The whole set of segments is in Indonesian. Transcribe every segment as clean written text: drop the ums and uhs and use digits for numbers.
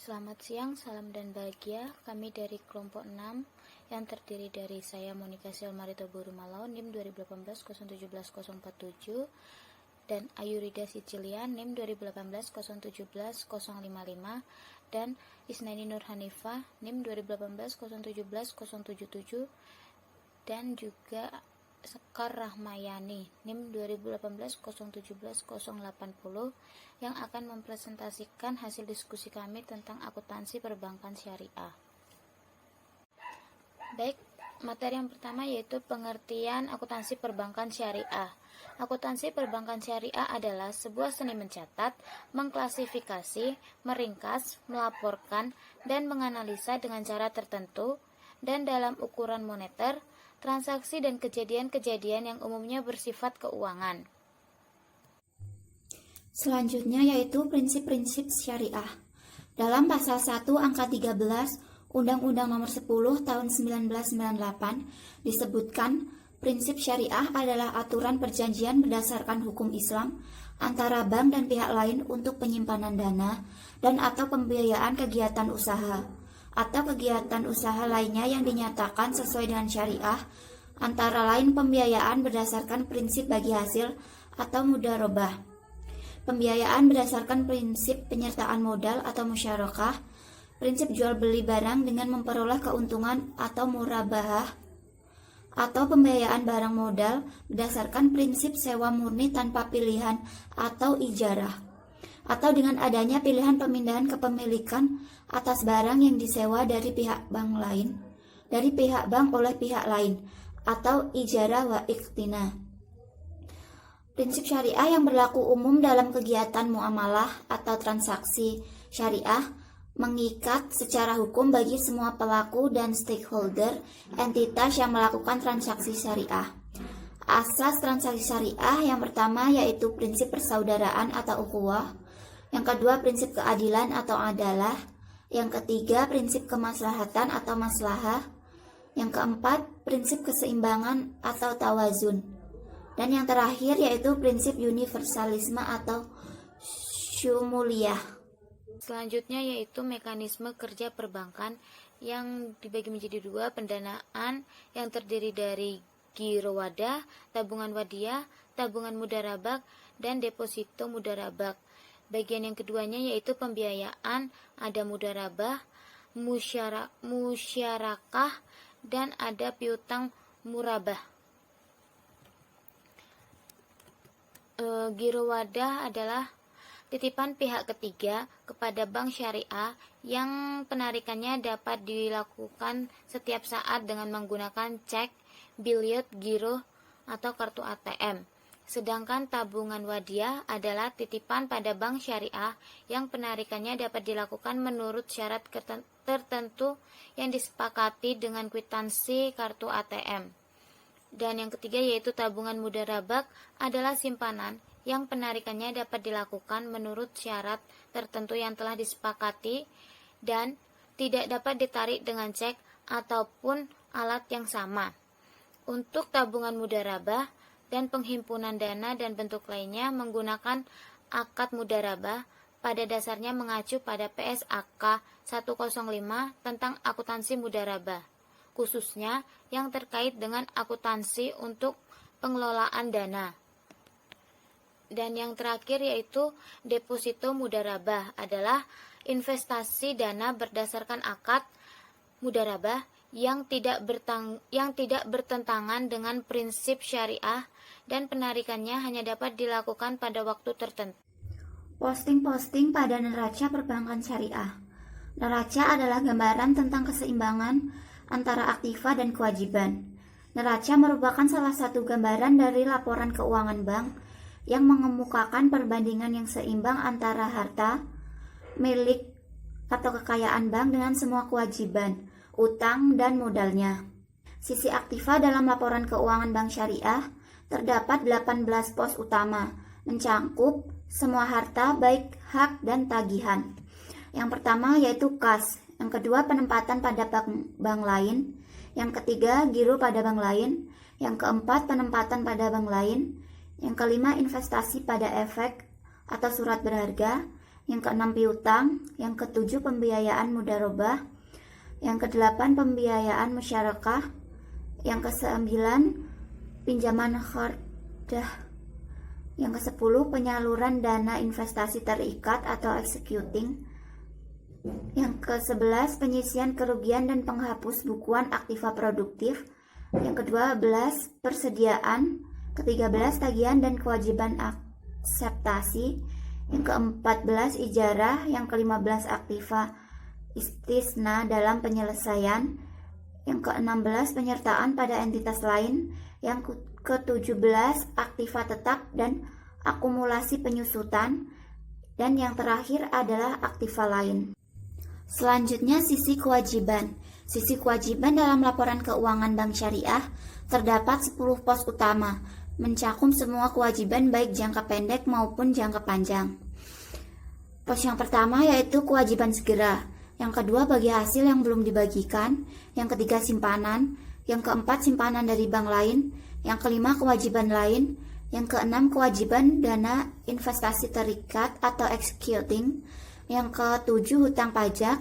Selamat siang, salam dan bahagia. Kami dari kelompok 6 yang terdiri dari saya Monika Silmarito Burumalau NIM 2018-017-047 dan Ayurida Sicilia NIM 2018-017-055 dan Isnani Nur Hanifah NIM 2018-017-077 dan juga Sekar Rahmayani NIM 2018-017-080 yang akan mempresentasikan hasil diskusi kami tentang akuntansi perbankan syariah. Baik, materi yang pertama yaitu pengertian akuntansi perbankan syariah. Akuntansi perbankan syariah adalah sebuah seni mencatat, mengklasifikasi, meringkas, melaporkan, dan menganalisa dengan cara tertentu dan dalam ukuran moneter, transaksi dan kejadian-kejadian yang umumnya bersifat keuangan. Selanjutnya yaitu prinsip-prinsip syariah. Dalam pasal 1 angka 13 Undang-Undang Nomor 10 Tahun 1998 disebutkan prinsip syariah adalah aturan perjanjian berdasarkan hukum Islam antara bank dan pihak lain untuk penyimpanan dana dan atau pembiayaan kegiatan usaha atau kegiatan usaha lainnya yang dinyatakan sesuai dengan syariah, antara lain pembiayaan berdasarkan prinsip bagi hasil atau mudharabah, pembiayaan berdasarkan prinsip penyertaan modal atau musyarakah, prinsip jual beli barang dengan memperoleh keuntungan atau murabahah, atau pembiayaan barang modal berdasarkan prinsip sewa murni tanpa pilihan atau ijarah, atau dengan adanya pilihan pemindahan kepemilikan atas barang yang disewa dari pihak bank oleh pihak lain, atau ijarah wa iktina. Prinsip syariah yang berlaku umum dalam kegiatan muamalah atau transaksi syariah mengikat secara hukum bagi semua pelaku dan stakeholder entitas yang melakukan transaksi syariah. Asas transaksi syariah yang pertama yaitu prinsip persaudaraan atau ukhuwah, yang kedua prinsip keadilan atau adalah, yang ketiga prinsip kemaslahatan atau maslahah, yang keempat prinsip keseimbangan atau tawazun, dan yang terakhir yaitu prinsip universalisme atau syumuliyah. Selanjutnya yaitu mekanisme kerja perbankan yang dibagi menjadi dua, pendanaan yang terdiri dari giro wadah, tabungan wadiah, tabungan mudharabah, dan deposito mudharabah. Bagian yang keduanya yaitu pembiayaan, ada mudharabah, musyarakah, dan ada piutang murabah. Giro wadah adalah titipan pihak ketiga kepada bank syariah yang penarikannya dapat dilakukan setiap saat dengan menggunakan cek, billet, giro, atau kartu ATM. Sedangkan tabungan wadiah adalah titipan pada bank syariah yang penarikannya dapat dilakukan menurut syarat tertentu yang disepakati dengan kwitansi kartu ATM. Dan yang ketiga yaitu tabungan mudharabah adalah simpanan yang penarikannya dapat dilakukan menurut syarat tertentu yang telah disepakati dan tidak dapat ditarik dengan cek ataupun alat yang sama. Untuk tabungan mudharabah dan penghimpunan dana dan bentuk lainnya menggunakan akad mudharabah, pada dasarnya mengacu pada PSAK 105 tentang akuntansi mudharabah, khususnya yang terkait dengan akuntansi untuk pengelolaan dana. Dan yang terakhir yaitu deposito mudharabah adalah investasi dana berdasarkan akad mudharabah yang tidak bertentangan dengan prinsip syariah dan penarikannya hanya dapat dilakukan pada waktu tertentu. Posting-posting pada neraca perbankan syariah. Neraca adalah gambaran tentang keseimbangan antara aktiva dan kewajiban. Neraca merupakan salah satu gambaran dari laporan keuangan bank yang mengemukakan perbandingan yang seimbang antara harta, milik atau kekayaan bank dengan semua kewajiban, utang, dan modalnya. Sisi aktiva dalam laporan keuangan bank syariah terdapat 18 pos utama, mencangkup semua harta baik hak dan tagihan. Yang pertama yaitu kas, yang kedua penempatan pada bank lain, yang ketiga giro pada bank lain, yang keempat penempatan pada bank lain, yang kelima investasi pada efek atau surat berharga, Yang keenam piutang, yang ketujuh pembiayaan mudharabah, yang kedelapan pembiayaan musyarakah, yang kesembilan pinjaman qardah, yang kesepuluh penyaluran dana investasi terikat atau executing, yang ke-11 penyisian kerugian dan penghapus bukuan aktiva produktif, yang ke-12 persediaan, ke-13 tagihan dan kewajiban akseptasi, yang ke-14 ijarah, yang ke-15 aktiva istisna dalam penyelesaian, yang ke-16 penyertaan pada entitas lain, yang ke-17 aktiva tetap dan akumulasi penyusutan, dan yang terakhir adalah aktiva lain. Selanjutnya sisi kewajiban. Sisi kewajiban dalam laporan keuangan bank syariah terdapat 10 pos utama, mencakup semua kewajiban baik jangka pendek maupun jangka panjang. Pos yang pertama yaitu kewajiban segera, yang kedua bagi hasil yang belum dibagikan, yang ketiga simpanan, yang keempat simpanan dari bank lain, yang kelima kewajiban lain, yang keenam kewajiban dana investasi terikat atau executing, yang ketujuh hutang pajak,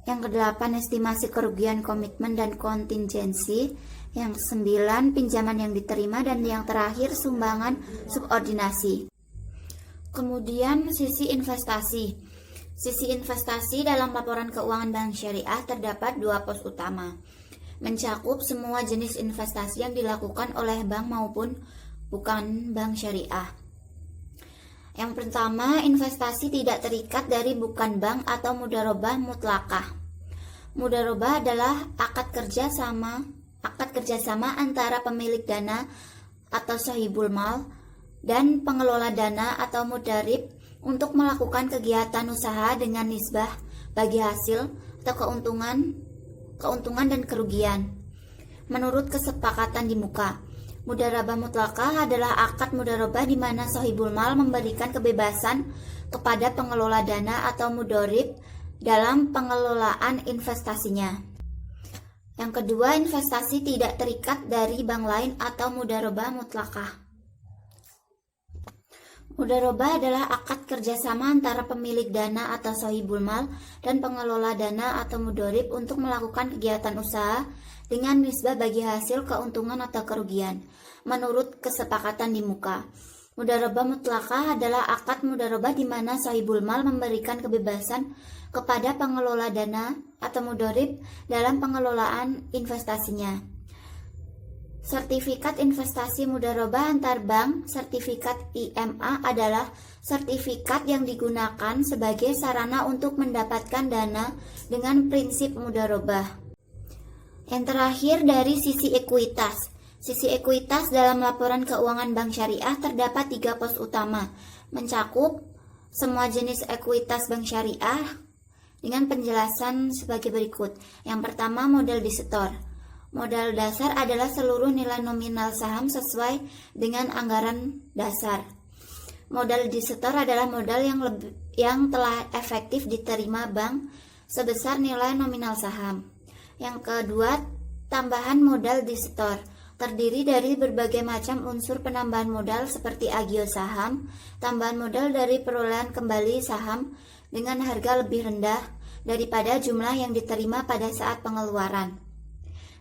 yang kedelapan estimasi kerugian komitmen dan kontingensi, yang kesembilan pinjaman yang diterima, dan yang terakhir sumbangan subordinasi. Kemudian sisi investasi. Sisi investasi dalam laporan keuangan bank syariah terdapat 2 pos utama, mencakup semua jenis investasi yang dilakukan oleh bank maupun bukan bank syariah. Yang pertama, investasi tidak terikat dari bukan bank atau mudharabah mutlakah. Mudharabah adalah akad kerjasama antara pemilik dana atau sahibul mal dan pengelola dana atau mudharib untuk melakukan kegiatan usaha dengan nisbah bagi hasil atau keuntungan dan kerugian. Menurut kesepakatan di muka, mudharabah mutlakah adalah akad mudharabah di mana sahibul mal memberikan kebebasan kepada pengelola dana atau mudharib dalam pengelolaan investasinya. Yang kedua, investasi tidak terikat dari bank lain atau mudharabah mutlakah. Mudharabah adalah akad kerjasama antara pemilik dana atau sahibul mal dan pengelola dana atau mudharib untuk melakukan kegiatan usaha dengan nisbah bagi hasil keuntungan atau kerugian. Menurut kesepakatan di muka, mudharabah mutlakah adalah akad mudharabah di mana sahibul mal memberikan kebebasan kepada pengelola dana atau mudharib dalam pengelolaan investasinya. Sertifikat investasi mudharabah antar bank, sertifikat IMA, adalah sertifikat yang digunakan sebagai sarana untuk mendapatkan dana dengan prinsip mudharabah. Yang terakhir, dari sisi ekuitas. Sisi ekuitas dalam laporan keuangan bank syariah terdapat 3 pos utama, mencakup semua jenis ekuitas bank syariah dengan penjelasan sebagai berikut. Yang pertama, modal disetor. Modal dasar adalah seluruh nilai nominal saham sesuai dengan anggaran dasar. Modal disetor adalah modal yang telah efektif diterima bank sebesar nilai nominal saham. Yang kedua, tambahan modal disetor terdiri dari berbagai macam unsur penambahan modal seperti agio saham, tambahan modal dari perolehan kembali saham dengan harga lebih rendah daripada jumlah yang diterima pada saat pengeluaran.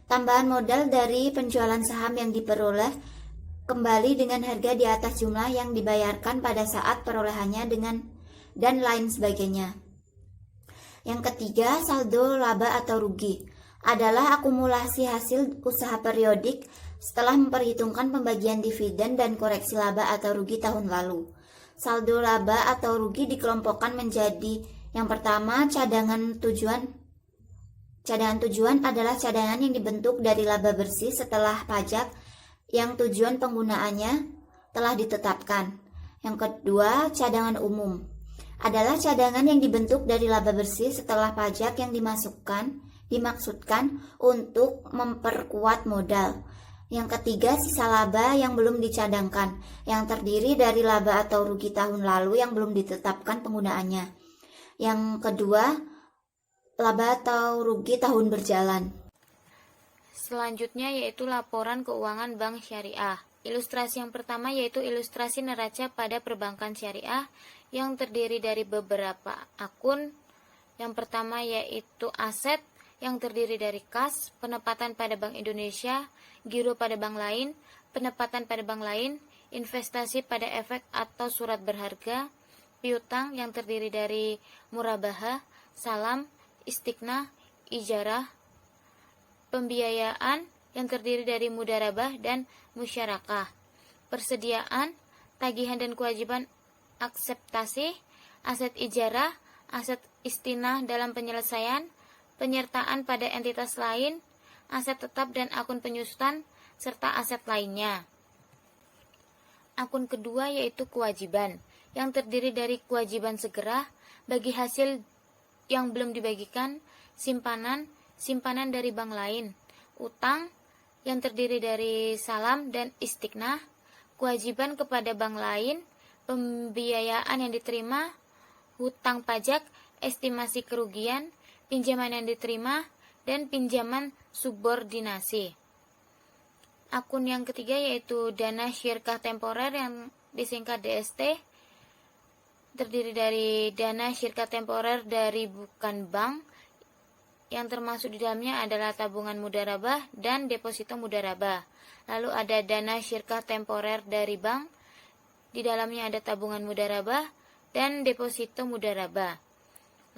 Tambahan modal dari penjualan saham yang diperoleh kembali dengan harga di atas jumlah yang dibayarkan pada saat perolehannya dan lain sebagainya. Yang ketiga, saldo laba atau rugi adalah akumulasi hasil usaha periodik setelah memperhitungkan pembagian dividen dan koreksi laba atau rugi tahun lalu. Saldo laba atau rugi dikelompokkan menjadi yang pertama, cadangan tujuan. Cadangan tujuan adalah cadangan yang dibentuk dari laba bersih setelah pajak yang tujuan penggunaannya telah ditetapkan. Yang kedua, cadangan umum adalah cadangan yang dibentuk dari laba bersih setelah pajak yang dimaksudkan untuk memperkuat modal. Yang ketiga, sisa laba yang belum dicadangkan, yang terdiri dari laba atau rugi tahun lalu yang belum ditetapkan penggunaannya. Yang kedua, laba atau rugi tahun berjalan. Selanjutnya yaitu laporan keuangan bank syariah. Ilustrasi yang pertama yaitu ilustrasi neraca pada perbankan syariah yang terdiri dari beberapa akun. Yang pertama yaitu aset yang terdiri dari kas, penempatan pada Bank Indonesia, giro pada bank lain, penempatan pada bank lain, investasi pada efek atau surat berharga, piutang yang terdiri dari murabahah, salam, istiqnah, ijarah, pembiayaan yang terdiri dari mudarabah dan musyarakah, persediaan, tagihan dan kewajiban akseptasi, aset ijarah, aset istinah dalam penyelesaian, penyertaan pada entitas lain, aset tetap dan akun penyusutan, serta aset lainnya. Akun kedua yaitu kewajiban, yang terdiri dari kewajiban segera bagi hasil yang belum dibagikan, simpanan dari bank lain, utang yang terdiri dari salam dan istiqnah, kewajiban kepada bank lain, pembiayaan yang diterima, hutang pajak, estimasi kerugian, pinjaman yang diterima, dan pinjaman subordinasi. Akun yang ketiga yaitu dana syirkah temporer yang disingkat DST, terdiri dari dana syirkah temporer dari bukan bank, yang termasuk di dalamnya adalah tabungan mudarabah dan deposito mudarabah. Lalu ada dana syirkah temporer dari bank, di dalamnya ada tabungan mudarabah dan deposito mudarabah.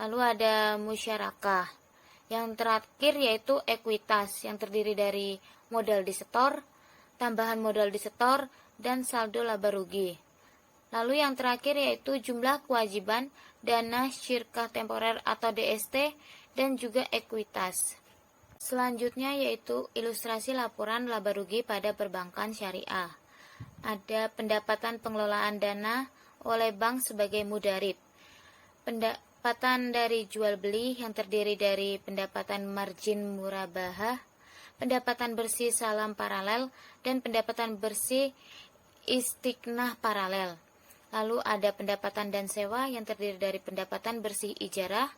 Lalu ada musyarakah. Yang terakhir yaitu ekuitas yang terdiri dari modal disetor, tambahan modal disetor, dan saldo laba rugi. Lalu yang terakhir yaitu jumlah kewajiban dana syirkah temporer atau DST dan juga ekuitas. Selanjutnya yaitu ilustrasi laporan laba rugi pada perbankan syariah. Ada pendapatan pengelolaan dana oleh bank sebagai mudarib, pendapatan dari jual beli yang terdiri dari pendapatan margin murabahah, pendapatan bersih salam paralel, dan pendapatan bersih istiqnah paralel. Lalu ada pendapatan dan sewa yang terdiri dari pendapatan bersih ijarah,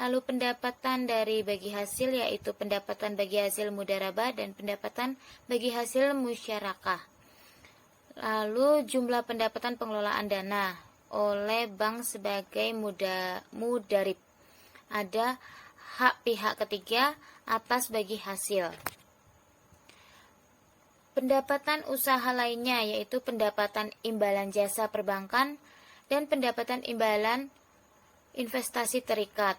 lalu pendapatan dari bagi hasil yaitu pendapatan bagi hasil mudarabah dan pendapatan bagi hasil musyarakah. Lalu jumlah pendapatan pengelolaan dana oleh bank sebagai mudarib. Ada hak pihak ketiga atas bagi hasil. Pendapatan usaha lainnya yaitu pendapatan imbalan jasa perbankan dan pendapatan imbalan investasi terikat.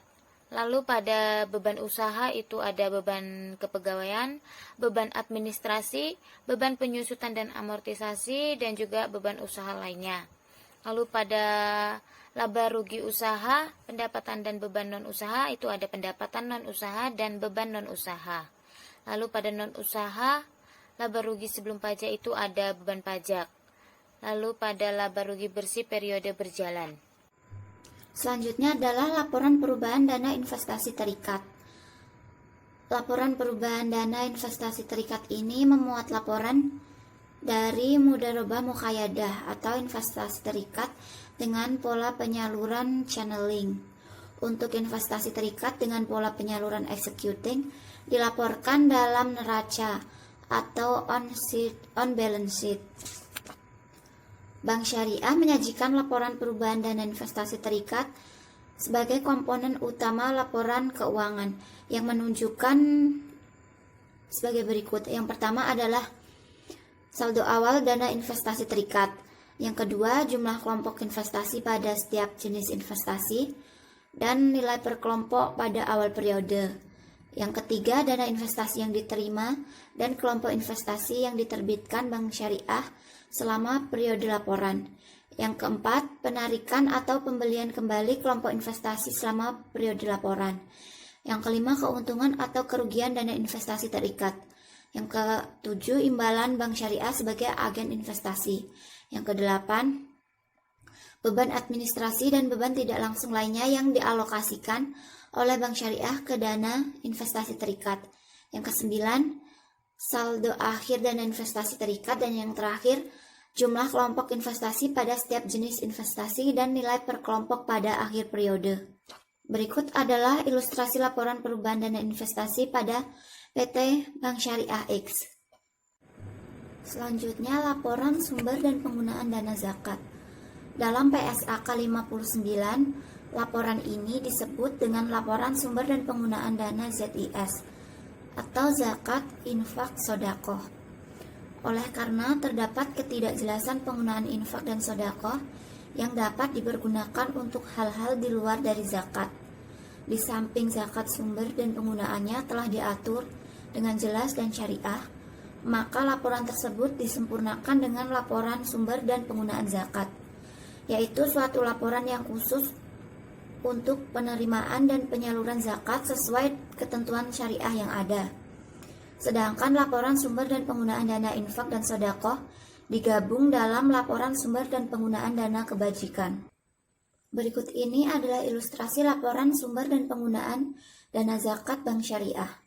Lalu pada beban usaha itu ada beban kepegawaian, beban administrasi, beban penyusutan dan amortisasi, dan juga beban usaha lainnya. Lalu pada laba rugi usaha, pendapatan dan beban non-usaha itu ada pendapatan non-usaha dan beban non-usaha. Lalu pada non-usaha, laba rugi sebelum pajak itu ada beban pajak. Lalu pada laba rugi bersih periode berjalan. Selanjutnya adalah laporan perubahan dana investasi terikat. Laporan perubahan dana investasi terikat ini memuat laporan dari mudharabah muqayyadah atau investasi terikat dengan pola penyaluran channeling. Untuk investasi terikat dengan pola penyaluran executing dilaporkan dalam neraca atau on balance sheet. Bank Syariah menyajikan laporan perubahan dana investasi terikat sebagai komponen utama laporan keuangan yang menunjukkan sebagai berikut. Yang pertama adalah saldo awal dana investasi terikat. Yang kedua, jumlah kelompok investasi pada setiap jenis investasi dan nilai per kelompok pada awal periode. Yang ketiga, dana investasi yang diterima dan kelompok investasi yang diterbitkan Bank Syariah selama periode laporan. Yang keempat, penarikan atau pembelian kembali kelompok investasi selama periode laporan. Yang kelima, keuntungan atau kerugian dana investasi terikat. Yang ketujuh, imbalan Bank Syariah sebagai agen investasi. Yang kedelapan, beban administrasi dan beban tidak langsung lainnya yang dialokasikan oleh Bank Syariah ke dana investasi terikat. Yang kesembilan, saldo akhir dana investasi terikat. Dan yang terakhir, jumlah kelompok investasi pada setiap jenis investasi dan nilai per kelompok pada akhir periode. Berikut adalah ilustrasi laporan perubahan dana investasi pada PT Bank Syariah X. Selanjutnya, laporan sumber dan penggunaan dana zakat. Dalam PSAK 59, laporan ini disebut dengan laporan sumber dan penggunaan dana ZIS atau zakat, infak, sodakoh. Oleh karena terdapat ketidakjelasan penggunaan infak dan sodakoh yang dapat dipergunakan untuk hal-hal di luar dari zakat. Di samping zakat sumber dan penggunaannya telah diatur dengan jelas dan syariah, maka laporan tersebut disempurnakan dengan laporan sumber dan penggunaan zakat, yaitu suatu laporan yang khusus untuk penerimaan dan penyaluran zakat sesuai ketentuan syariah yang ada. Sedangkan laporan sumber dan penggunaan dana infak dan sedekah digabung dalam laporan sumber dan penggunaan dana kebajikan. Berikut ini adalah ilustrasi laporan sumber dan penggunaan dana zakat bank syariah.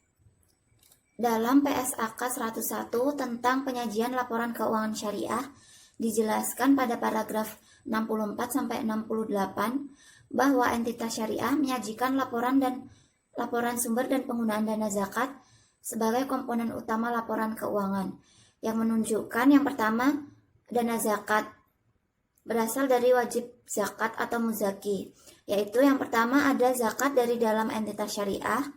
Dalam PSAK 101 tentang penyajian laporan keuangan syariah, dijelaskan pada paragraf 64-68 bahwa entitas syariah menyajikan laporan sumber dan penggunaan dana zakat sebagai komponen utama laporan keuangan, yang menunjukkan yang pertama, dana zakat berasal dari wajib zakat atau muzaki, yaitu yang pertama ada zakat dari dalam entitas syariah,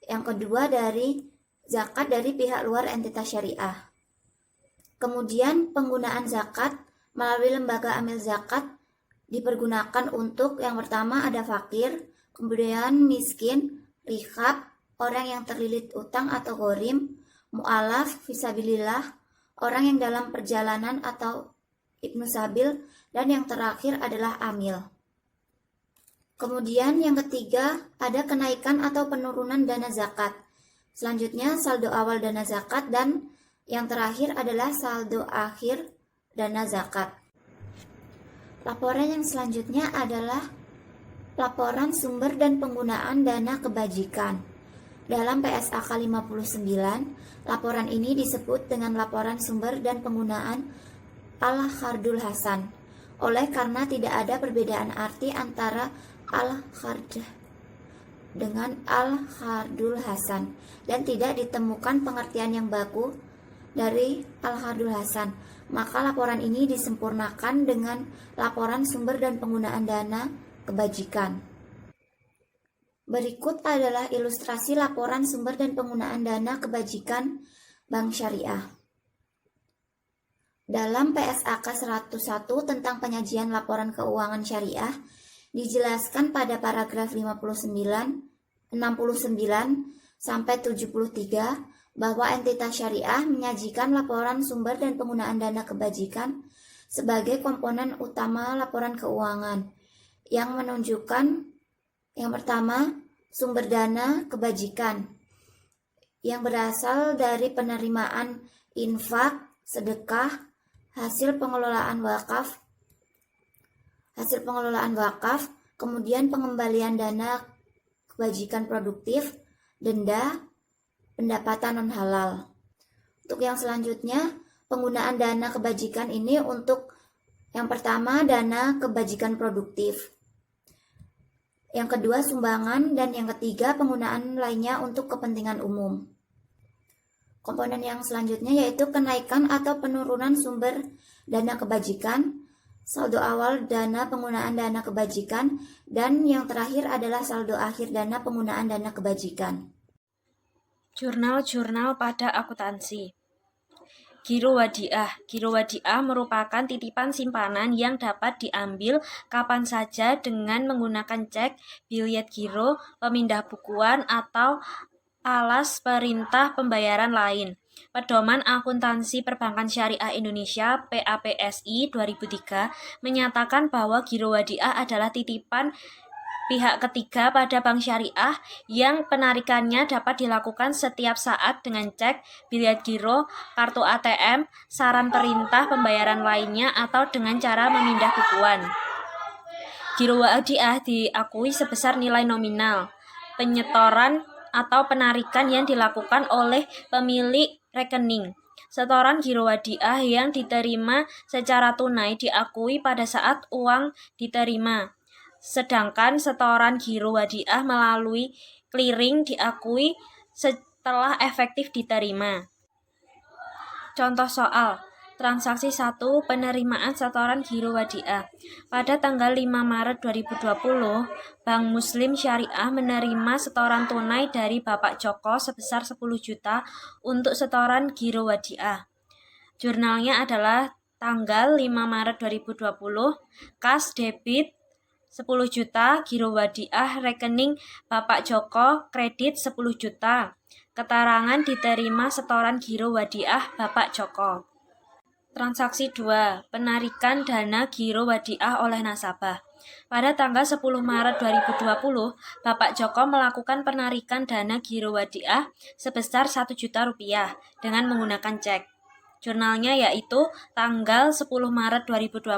yang kedua dari zakat dari pihak luar entitas syariah. Kemudian penggunaan zakat melalui lembaga amil zakat dipergunakan untuk yang pertama ada fakir, kemudian miskin, riqab, orang yang terlilit utang atau ghorim, mu'alaf, fisabilillah, orang yang dalam perjalanan atau ibnu sabil, dan yang terakhir adalah amil. Kemudian yang ketiga ada kenaikan atau penurunan dana zakat. Selanjutnya saldo awal dana zakat, dan yang terakhir adalah saldo akhir dana zakat. Laporan yang selanjutnya adalah laporan sumber dan penggunaan dana kebajikan. Dalam PSAK 59, laporan ini disebut dengan laporan sumber dan penggunaan al-khardul hasan. Oleh karena tidak ada perbedaan arti antara al-khard dengan al-khardul hasan dan tidak ditemukan pengertian yang baku dari al-khardul hasan, maka laporan ini disempurnakan dengan laporan sumber dan penggunaan dana kebajikan. Berikut adalah ilustrasi laporan sumber dan penggunaan dana kebajikan bank syariah. Dalam PSAK 101 tentang penyajian laporan keuangan syariah, dijelaskan pada paragraf 69 sampai 73 bahwa entitas syariah menyajikan laporan sumber dan penggunaan dana kebajikan sebagai komponen utama laporan keuangan yang menunjukkan yang pertama, sumber dana kebajikan yang berasal dari penerimaan infak, sedekah, hasil pengelolaan wakaf, kemudian pengembalian dana kebajikan produktif, denda, pendapatan non halal. Untuk yang selanjutnya, penggunaan dana kebajikan ini untuk yang pertama dana kebajikan produktif, yang kedua sumbangan, dan yang ketiga penggunaan lainnya untuk kepentingan umum. Komponen yang selanjutnya yaitu kenaikan atau penurunan sumber dana kebajikan, saldo awal dana penggunaan dana kebajikan, dan yang terakhir adalah saldo akhir dana penggunaan dana kebajikan. Jurnal-jurnal pada akuntansi. Giro wadiah. Giro wadiah merupakan titipan simpanan yang dapat diambil kapan saja dengan menggunakan cek, biljet giro, pemindah bukuan, atau alas perintah pembayaran lain. Pedoman Akuntansi Perbankan Syariah Indonesia (PAPSI) 2003 menyatakan bahwa giro wadiah adalah titipan pihak ketiga pada bank syariah yang penarikannya dapat dilakukan setiap saat dengan cek, biljet giro, kartu ATM, saran perintah pembayaran lainnya, atau dengan cara memindah bukuan. Giro wadiah diakui sebesar nilai nominal penyetoran atau penarikan yang dilakukan oleh pemilik rekening. Setoran giro wadiah yang diterima secara tunai diakui pada saat uang diterima. Sedangkan setoran giro wadiah melalui clearing diakui setelah efektif diterima. Contoh soal, Transaksi 1. Penerimaan setoran giro wadiah. Pada tanggal 5 Maret 2020, Bank Muslim Syariah menerima setoran tunai dari Bapak Joko sebesar 10 juta untuk setoran giro wadiah. Jurnalnya adalah tanggal 5 Maret 2020, kas debit 10 juta, giro wadiah rekening Bapak Joko, kredit 10 juta. Keterangan diterima setoran giro wadiah Bapak Joko. Transaksi 2. Penarikan dana giro wadiah oleh nasabah. Pada tanggal 10 Maret 2020, Bapak Joko melakukan penarikan dana giro wadiah sebesar 1 juta rupiah dengan menggunakan cek. Jurnalnya yaitu tanggal 10 Maret 2020,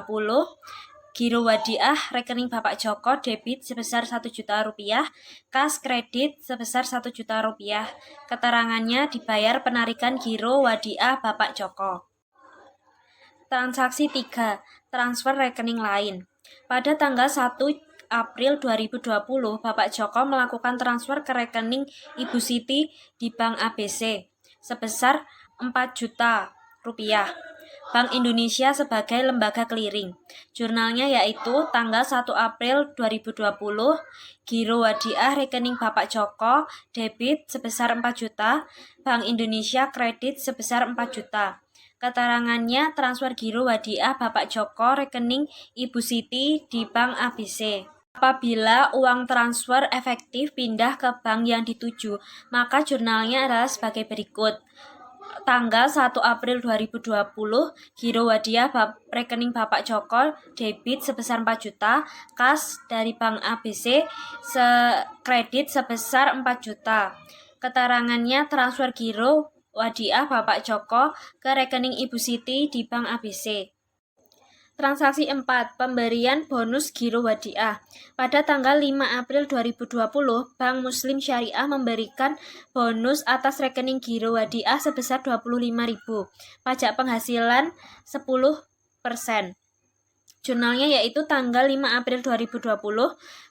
giro wadiah rekening Bapak Joko debit sebesar 1 juta rupiah, kas kredit sebesar 1 juta rupiah. Keterangannya dibayar penarikan giro wadiah Bapak Joko. Transaksi 3. Transfer rekening lain. Pada tanggal 1 April 2020, Bapak Joko melakukan transfer ke rekening Ibu Siti di Bank ABC sebesar 4 juta rupiah. Bank Indonesia sebagai lembaga clearing. Jurnalnya yaitu tanggal 1 April 2020, giro wadiah rekening Bapak Joko debit sebesar 4 juta, Bank Indonesia kredit sebesar 4 juta. Keterangannya transfer giro wadiah Bapak Joko rekening Ibu Siti di Bank ABC. Apabila uang transfer efektif pindah ke bank yang dituju, maka jurnalnya adalah sebagai berikut. Tanggal 1 April 2020, giro wadiah rekening Bapak Joko debit sebesar 4 juta, kas dari Bank ABC kredit sebesar 4 juta. Keterangannya transfer giro wadiah Bapak Joko ke rekening Ibu Siti di Bank ABC. Transaksi 4. Pemberian bonus giro wadiah. Pada tanggal 5 April 2020, Bank Muslim Syariah memberikan bonus atas rekening giro wadiah sebesar 25.000. Pajak penghasilan 10%. Jurnalnya yaitu tanggal 5 April 2020,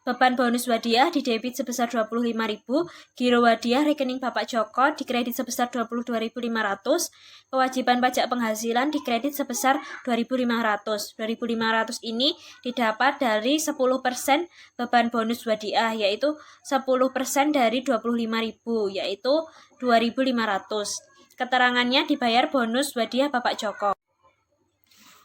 beban bonus wadiah didebit sebesar 25.000, giro wadiah rekening Bapak Joko dikredit sebesar 22.500, kewajiban pajak penghasilan dikredit sebesar 2.500. 2.500 ini didapat dari 10% beban bonus wadiah, yaitu 10% dari 25.000, yaitu 2.500. Keterangannya dibayar bonus wadiah Bapak Joko.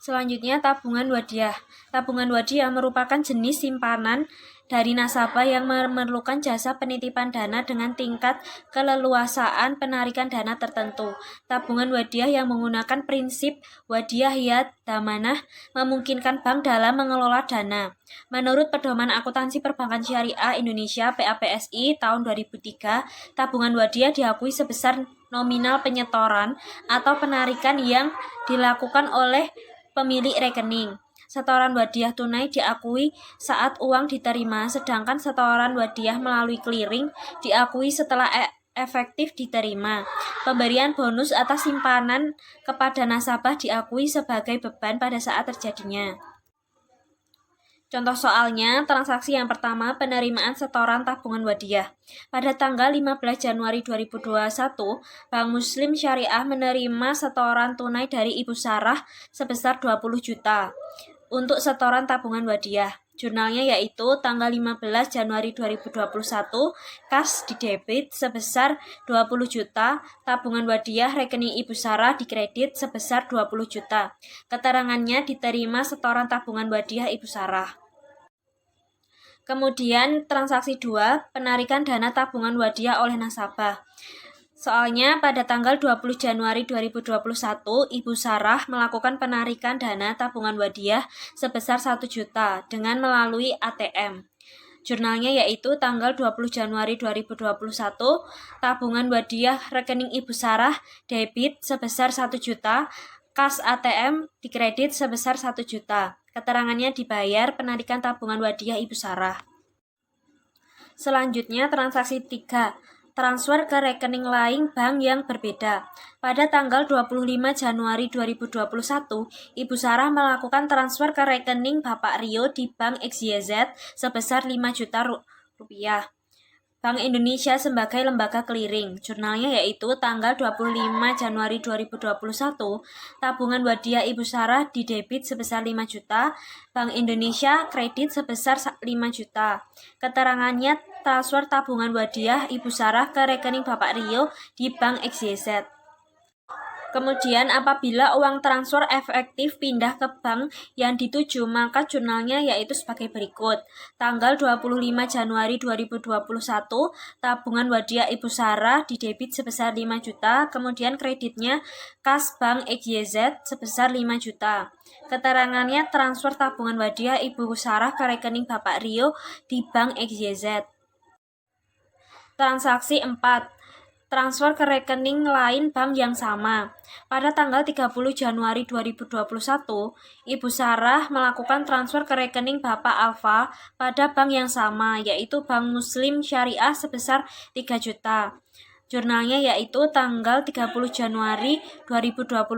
Selanjutnya, tabungan wadiah. Tabungan wadiah merupakan jenis simpanan dari nasabah yang memerlukan jasa penitipan dana dengan tingkat keleluasaan penarikan dana tertentu. Tabungan wadiah yang menggunakan prinsip wadiah yad damanah memungkinkan bank dalam mengelola dana. Menurut Pedoman Akuntansi Perbankan Syariah Indonesia (PAPSI) tahun 2003, tabungan wadiah diakui sebesar nominal penyetoran atau penarikan yang dilakukan oleh pemilik rekening. Setoran wadiah tunai diakui saat uang diterima, sedangkan setoran wadiah melalui clearing diakui setelah efektif diterima. Pemberian bonus atas simpanan kepada nasabah diakui sebagai beban pada saat terjadinya. Contoh soalnya, transaksi yang pertama, penerimaan setoran tabungan wadiah. Pada tanggal 15 Januari 2021, Bank Muslim Syariah menerima setoran tunai dari Ibu Sarah sebesar 20 juta untuk setoran tabungan wadiah. Jurnalnya yaitu tanggal 15 Januari 2021, kas didebit sebesar 20 juta, tabungan wadiah rekening Ibu Sarah dikredit sebesar 20 juta. Keterangannya diterima setoran tabungan wadiah Ibu Sarah. Kemudian transaksi 2, penarikan dana tabungan wadiah oleh nasabah. Soalnya pada tanggal 20 Januari 2021, Ibu Sarah melakukan penarikan dana tabungan wadiah sebesar 1 juta dengan melalui ATM. Jurnalnya yaitu tanggal 20 Januari 2021, tabungan wadiah rekening Ibu Sarah debit sebesar 1 juta, kas ATM dikredit sebesar 1 juta. Keterangannya dibayar penarikan tabungan wadiah Ibu Sarah. Selanjutnya transaksi 3, transfer ke rekening lain bank yang berbeda. Pada tanggal 25 Januari 2021, Ibu Sarah melakukan transfer ke rekening Bapak Rio di Bank XYZ sebesar 5 juta rupiah. Bank Indonesia sebagai lembaga clearing. Jurnalnya yaitu tanggal 25 Januari 2021, tabungan Wadiah Ibu Sarah didebit sebesar 5 juta, Bank Indonesia kredit sebesar 5 juta. Keterangannya transfer tabungan Wadiah Ibu Sarah ke rekening Bapak Rio di Bank XYZ. Kemudian apabila uang transfer efektif pindah ke bank yang dituju, maka jurnalnya yaitu sebagai berikut. Tanggal 25 Januari 2021, tabungan Wadiah Ibu Sarah didebit sebesar 5 juta, kemudian kreditnya kas Bank XYZ sebesar 5 juta. Keterangannya transfer tabungan Wadiah Ibu Sarah ke rekening Bapak Rio di Bank XYZ. Transaksi 4. Transfer ke rekening lain bank yang sama. Pada tanggal 30 Januari 2021, Ibu Sarah melakukan transfer ke rekening Bapak Alfa pada bank yang sama, yaitu Bank Muslim Syariah sebesar 3 juta. Jurnalnya yaitu tanggal 30 Januari 2021,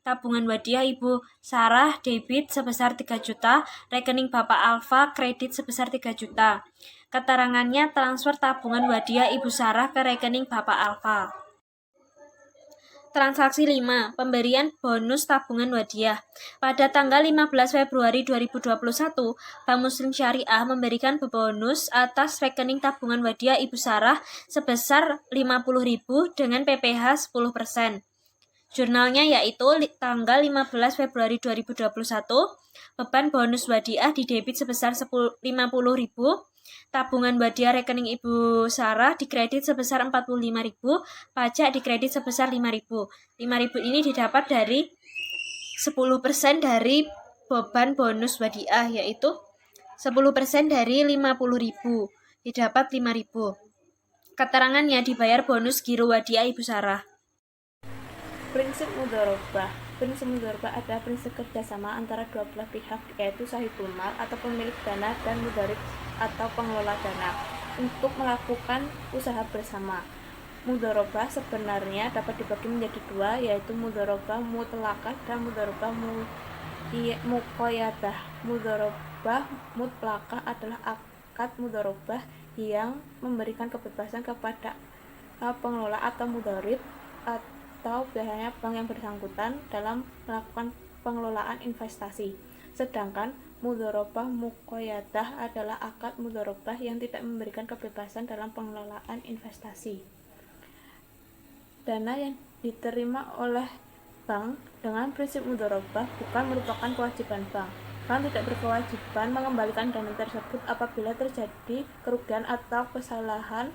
tabungan Wadiah Ibu Sarah debit sebesar 3 juta, rekening Bapak Alfa kredit sebesar 3 juta. Keterangannya transfer tabungan Wadiah Ibu Sarah ke rekening Bapak Alfa. Transaksi 5. Pemberian bonus tabungan Wadiah. Pada tanggal 15 Februari 2021, Bank Muslim Syariah memberikan bonus atas rekening tabungan Wadiah Ibu Sarah sebesar 50.000 dengan PPh 10%. Jurnalnya yaitu tanggal 15 Februari 2021, beban bonus Wadiah didebit sebesar 50.000, tabungan Wadiah rekening Ibu Sarah dikredit sebesar 45.000, pajak dikredit sebesar 5.000. 5.000 ini didapat dari 10% dari beban bonus Wadiah, yaitu 10% dari 50.000, didapat 5.000. Keterangannya dibayar bonus giro Wadiah Ibu Sarah. Prinsip mudharabah. Prinsip mudharabah adalah prinsip kerjasama antara dua belah pihak, yaitu sahibul mal atau pemilik dana dan mudharib atau pengelola dana, untuk melakukan usaha bersama. Mudharabah sebenarnya dapat dibagi menjadi dua, yaitu mudharabah mutlaqah dan mudharabah muqayyadah. Mudharabah mutlaqah adalah akad mudharabah yang memberikan kebebasan kepada pengelola atau mudharib atau biasanya bank yang bersangkutan dalam melakukan pengelolaan investasi. Sedangkan mudharabah muqayyadah adalah akad mudharabah yang tidak memberikan kebebasan dalam pengelolaan investasi. Dana yang diterima oleh bank dengan prinsip mudharabah bukan merupakan kewajiban bank. Bank tidak berkewajiban mengembalikan dana tersebut apabila terjadi kerugian atau kesalahan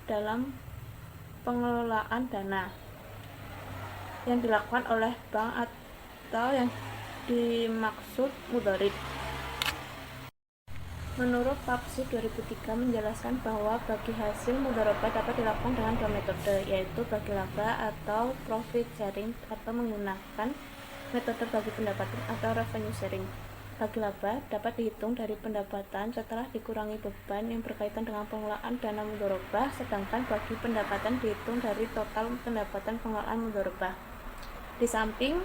dalam pengelolaan dana yang dilakukan oleh bank atau yang dimaksud mudharib. Menurut Papsi 2003 menjelaskan bahwa bagi hasil mudharabah dapat dilakukan dengan dua metode, yaitu bagi laba atau profit sharing atau menggunakan metode bagi pendapatan atau revenue sharing. Bagi laba dapat dihitung dari pendapatan setelah dikurangi beban yang berkaitan dengan pengelolaan dana mudharabah, sedangkan bagi pendapatan dihitung dari total pendapatan pengelolaan mudharabah. Di samping,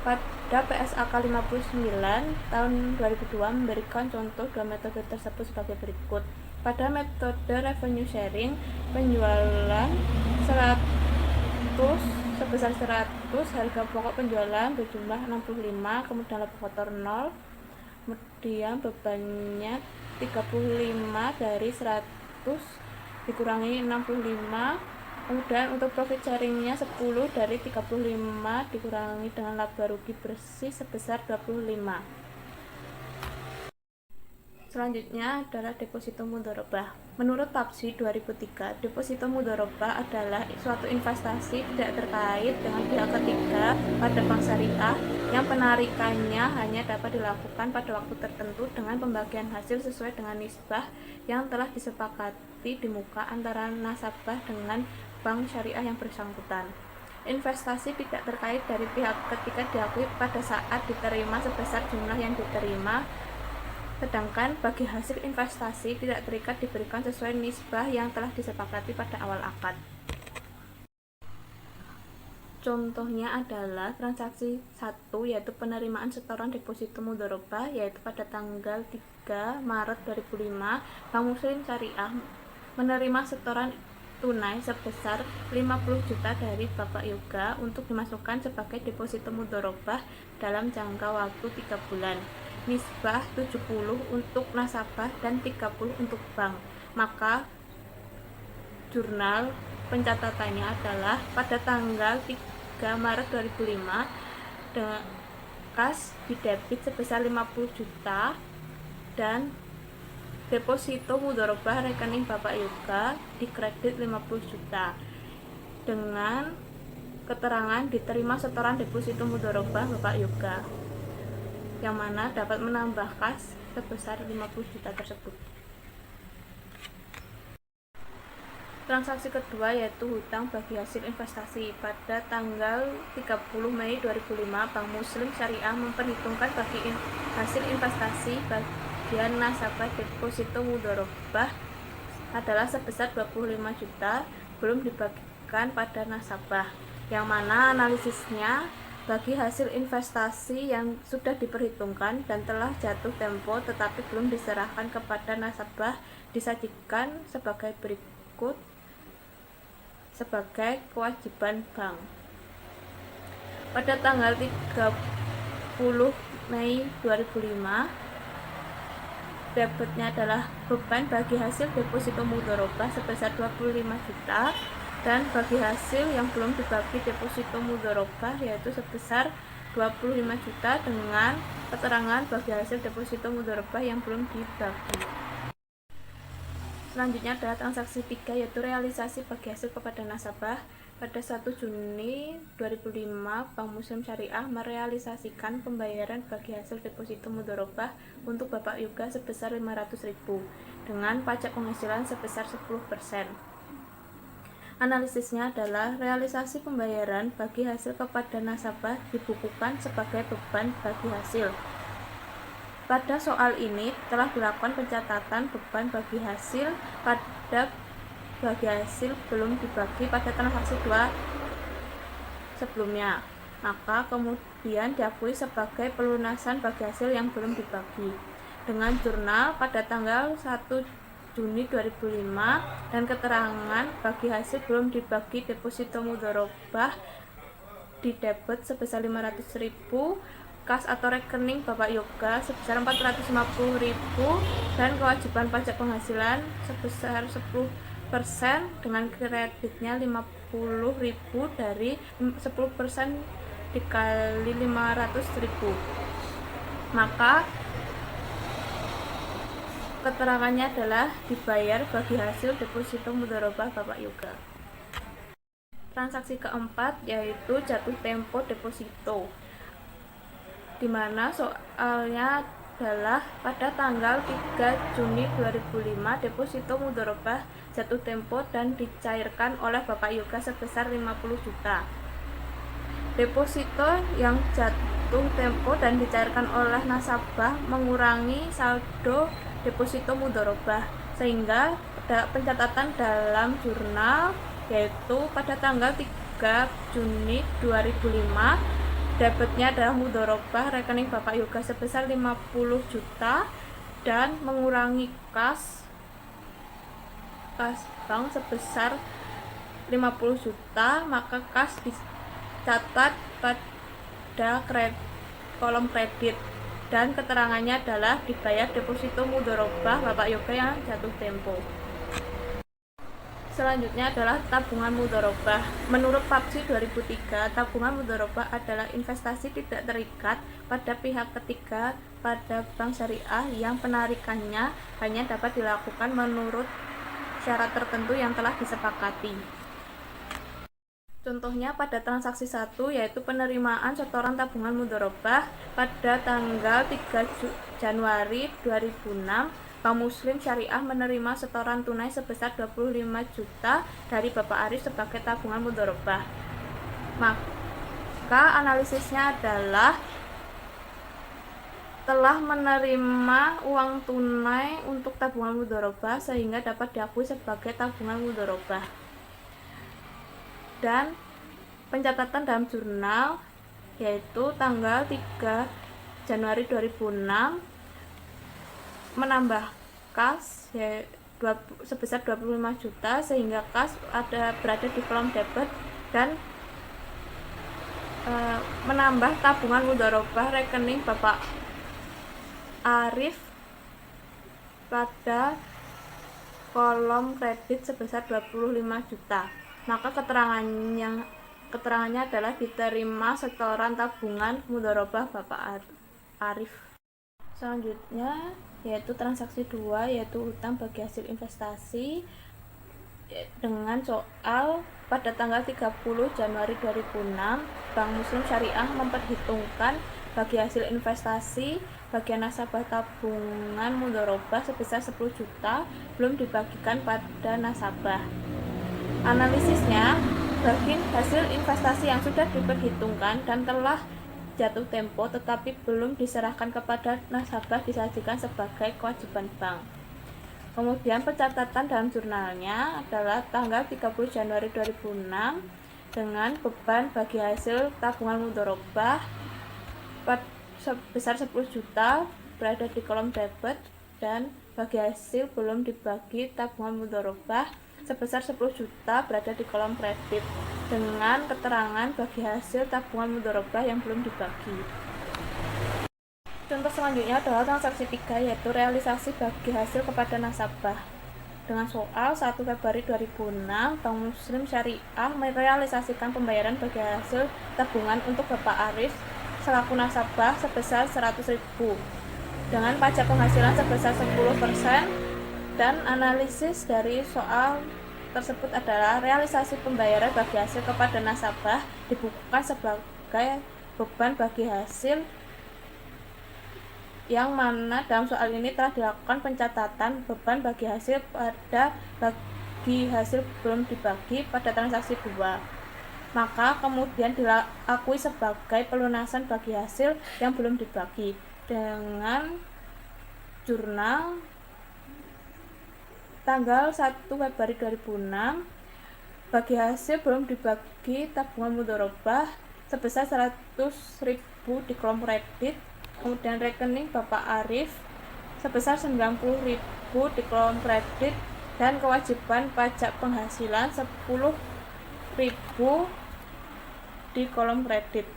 pada PSAK 59 tahun 2002 memberikan contoh dua metode tersebut sebagai berikut. Pada metode revenue sharing, penjualan 100 sebesar 100, harga pokok penjualan berjumlah 65, kemudian laba kotor 0, kemudian bebannya 35 dari 100 dikurangi 65, kemudian untuk profit sharingnya 10 dari 35 dikurangi dengan laba rugi bersih sebesar 25. Selanjutnya adalah deposito mudharabah. Menurut Papsi 2003, deposito mudharabah adalah suatu investasi tidak terkait dengan pihak ketiga pada bank syariah yang penarikannya hanya dapat dilakukan pada waktu tertentu dengan pembagian hasil sesuai dengan nisbah yang telah disepakati di muka antara nasabah dengan bank syariah yang bersangkutan. Investasi tidak terkait dari pihak ketiga diakui pada saat diterima sebesar jumlah yang diterima, sedangkan bagi hasil investasi tidak terikat diberikan sesuai nisbah yang telah disepakati pada awal akad. Contohnya adalah transaksi 1, yaitu penerimaan setoran deposito mudharabah, yaitu pada tanggal 3 Maret 2005, Bank Muslim Syariah menerima setoran tunai sebesar 50 juta dari Bapak Yoga untuk dimasukkan sebagai deposito mudharabah dalam jangka waktu 3 bulan. Nisbah 70 untuk nasabah dan 30 untuk bank. Maka jurnal pencatatannya adalah pada tanggal 3 Maret 2005 kas didebit sebesar 50 juta dan deposito mudharabah rekening Bapak Yoga dikredit 50 juta dengan keterangan diterima setoran deposito mudharabah Bapak Yoga yang mana dapat menambah kas sebesar 50 juta tersebut. Transaksi kedua yaitu hutang bagi hasil investasi. Pada tanggal 30 Mei 2005, Bank Muslim Syariah memperhitungkan bagi hasil investasi bagian nasabah deposito mudharabah adalah sebesar 25 juta belum dibagikan pada nasabah, yang mana analisisnya bagi hasil investasi yang sudah diperhitungkan dan telah jatuh tempo tetapi belum diserahkan kepada nasabah disajikan sebagai berikut sebagai kewajiban bank. Pada tanggal 30 Mei 2005, debitnya adalah beban bagi hasil deposito mudharabah sebesar 25 juta dan bagi hasil yang belum dibagi deposito mudharabah yaitu sebesar 25 juta dengan keterangan bagi hasil deposito mudharabah yang belum dibagi. Selanjutnya adalah transaksi 3 yaitu realisasi bagi hasil kepada nasabah. Pada 1 Juni 2005, Bank Muslim Syariah merealisasikan pembayaran bagi hasil deposito mudharabah untuk Bapak Yoga sebesar 500.000 dengan pajak penghasilan sebesar 10%. Analisisnya adalah realisasi pembayaran bagi hasil kepada nasabah dibukukan sebagai beban bagi hasil. Pada soal ini telah dilakukan pencatatan beban bagi hasil pada bagi hasil belum dibagi pada transaksi 2 sebelumnya, maka kemudian diakui sebagai pelunasan bagi hasil yang belum dibagi dengan jurnal pada tanggal 1 Juni 2005 dan keterangan bagi hasil belum dibagi deposito mudharabah didebit sebesar 500.000 kas atau rekening Bapak Yoga sebesar 450.000 dan kewajiban pajak penghasilan sebesar 10% dengan kreditnya 50.000 dari 10% dikali 500.000. Maka keterangannya adalah dibayar bagi hasil deposito mudharabah Bapak Yoga. Transaksi keempat yaitu jatuh tempo deposito, di mana soalnya adalah pada tanggal 3 Juni 2005 deposito mudharabah jatuh tempo dan dicairkan oleh Bapak Yoga sebesar 50 juta. Deposito yang jatuh tempo dan dicairkan oleh nasabah mengurangi saldo deposito mudharabah sehingga pencatatan dalam jurnal yaitu pada tanggal 3 Juni 2005 debitnya adalah mudharabah rekening Bapak Yoga sebesar 50 juta dan mengurangi kas bank sebesar 50 juta, maka kas dicatat pada kolom kredit dan keterangannya adalah dibayar deposito mudharabah Bapak Yoga yang jatuh tempo. Selanjutnya adalah tabungan mudharabah. Menurut FAPSI 2003, tabungan mudharabah adalah investasi tidak terikat pada pihak ketiga pada bank syariah yang penarikannya hanya dapat dilakukan menurut syarat tertentu yang telah disepakati. Contohnya pada transaksi 1 yaitu penerimaan setoran tabungan mudharabah pada tanggal 3 Januari 2006. Bank Muslim Syariah menerima setoran tunai sebesar 25 juta dari Bapak Arif sebagai tabungan mudharabah. Maka analisisnya adalah telah menerima uang tunai untuk tabungan mudharabah sehingga dapat diakui sebagai tabungan mudharabah. Dan pencatatan dalam jurnal yaitu tanggal 3 Januari 2006 menambah kas sebesar 25 juta sehingga kas berada di kolom debit dan menambah tabungan mudharabah rekening Bapak Arif pada kolom kredit sebesar 25 juta. Maka keterangannya adalah diterima setoran tabungan mudharabah Bapak Arif. Selanjutnya yaitu transaksi 2, yaitu utang bagi hasil investasi dengan soal pada tanggal 30 Januari 2006 Bank Muslim Syariah memperhitungkan bagi hasil investasi bagian nasabah tabungan mudharabah sebesar 10 juta belum dibagikan pada nasabah. Analisisnya, bagi hasil investasi yang sudah diperhitungkan dan telah jatuh tempo tetapi belum diserahkan kepada nasabah disajikan sebagai kewajiban bank. Kemudian pencatatan dalam jurnalnya adalah tanggal 30 Januari 2006 dengan beban bagi hasil tabungan mudharabah sebesar 10 juta berada di kolom debit dan bagi hasil belum dibagi tabungan mudharabah sebesar 10 juta berada di kolom kredit dengan keterangan bagi hasil tabungan mudharabah yang belum dibagi. Contoh selanjutnya adalah transaksi 3, yaitu realisasi bagi hasil kepada nasabah. Dengan soal 1 Februari 2006, Bank Muslim Syariah merealisasikan pembayaran bagi hasil tabungan untuk Bapak Arif selaku nasabah sebesar 100.000 dengan pajak penghasilan sebesar 10%, dan analisis dari soal tersebut adalah realisasi pembayaran bagi hasil kepada nasabah dibukukan sebagai beban bagi hasil, yang mana dalam soal ini telah dilakukan pencatatan beban bagi hasil pada bagi hasil belum dibagi pada transaksi 2. Maka kemudian diakui sebagai pelunasan bagi hasil yang belum dibagi dengan jurnal tanggal 1 Februari 2006 bagi hasil belum dibagi tabungan mudharabah sebesar 100.000 di kolom kredit, kemudian rekening Bapak Arif sebesar 90.000 di kolom kredit dan kewajiban pajak penghasilan 10.000 di kolom kredit.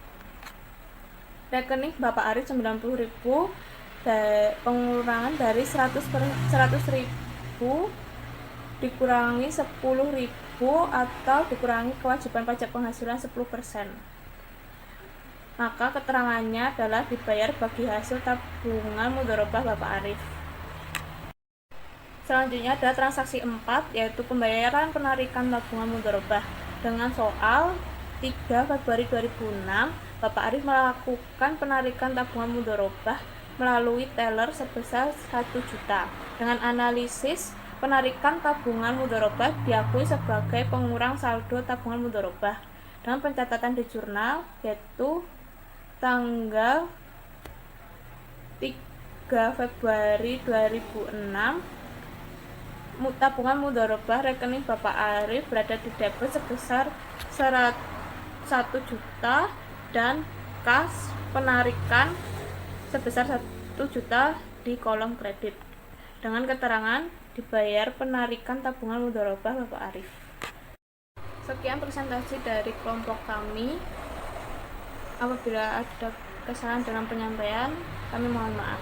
Rekening Bapak Arif 90.000 pengurangan dari 100.000 dikurangi 10.000 atau dikurangi kewajiban pajak penghasilan 10%. Maka keterangannya adalah dibayar bagi hasil tabungan mudharabah Bapak Arif. Selanjutnya ada transaksi 4, yaitu pembayaran penarikan tabungan mudharabah. Dengan soal 3 Februari 2006, Bapak Arif melakukan penarikan tabungan mudharabah melalui teller sebesar 1 juta. Dengan analisis, penarikan tabungan mudharabah diakui sebagai pengurang saldo tabungan mudharabah dengan pencatatan di jurnal, yaitu tanggal 3 Februari 2006 tabungan mudharabah rekening Bapak Arif berada di debit sebesar 1 juta dan kas penarikan sebesar 1 juta di kolom kredit dengan keterangan dibayar penarikan tabungan mudharabah Bapak Arif. Sekian presentasi dari kelompok kami. Apabila ada kesalahan dalam penyampaian, kami mohon maaf.